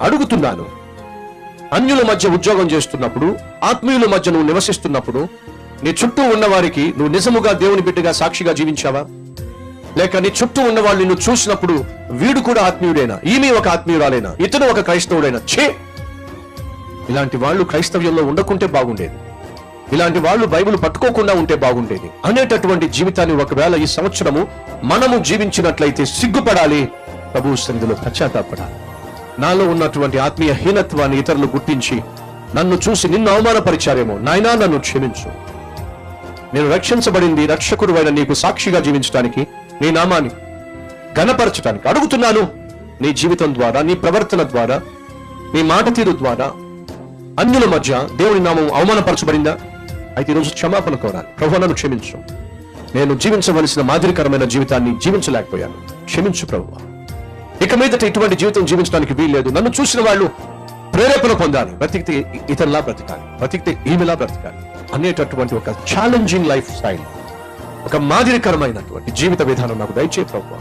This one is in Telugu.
అడుగుతున్నాను. అన్యుల మధ్య ఉద్యోగం చేస్తున్నప్పుడు, ఆత్మీయుల మధ్య నువ్వు నివసిస్తున్నప్పుడు, నీ చుట్టూ ఉన్న వారికి నువ్వు నిజముగా దేవుని బిడ్డగా సాక్షిగా జీవించావా? లేక నీ చుట్టూ ఉన్న వాళ్ళు నిన్ను చూసినప్పుడు వీడు కూడా ఆత్మీయుడైనా, ఈమె ఒక ఆత్మీయురాలైనా, ఇతను ఒక క్రైస్తవుడైనా, ఇలాంటి వాళ్ళు క్రైస్తవ్యంలో ఉండకుంటే బాగుండేది, ఇలాంటి వాళ్ళు బైబిల్ పట్టుకోకుండా ఉంటే బాగుండేది అనేటటువంటి జీవితాన్ని ఒకవేళ ఈ సంవత్సరము మనము జీవించినట్లయితే సిగ్గుపడాలి, ప్రభువు సన్నిధిలో పశ్చాత్తాపడాలి. నాలో ఉన్నటువంటి ఆత్మీయ హీనత్వాన్ని ఇతరులు గుర్తించి నన్ను చూసి నిన్ను అవమానపరిచారేమో, నాయనా నన్ను క్షమించు. నేను రక్షించబడింది రక్షకుడువైన నీకు సాక్షిగా జీవించడానికి, నీ నామాన్ని ఘనపరచడానికి అడుగుతున్నాను. నీ జీవితం ద్వారా, నీ ప్రవర్తన ద్వారా, నీ మాట తీరు ద్వారా అన్యుల మధ్య దేవుని నామం అవమానపరచబడిందా? అయితే ఈరోజు క్షమాపణ కోరాలి. ప్రభువా నన్ను క్షమించు, నేను జీవించవలసిన మాదిరికరమైన జీవితాన్ని జీవించలేకపోయాను, క్షమించు ప్రభువా. ఇక మీదట ఇటువంటి జీవితం జీవించడానికి వీల్లేదు. నన్ను చూసిన వాళ్ళు ప్రేరేపణ పొందాలి, బ్రతికితే ఇతరులా బ్రతకాలి, బ్రతికితే ఈమెలా బ్రతకాలి అనేటటువంటి ఒక ఛాలెంజింగ్ లైఫ్ స్టైల్, ఒక మాదిరికరమైనటువంటి జీవిత విధానం నాకు దయచేయి ప్రభువా.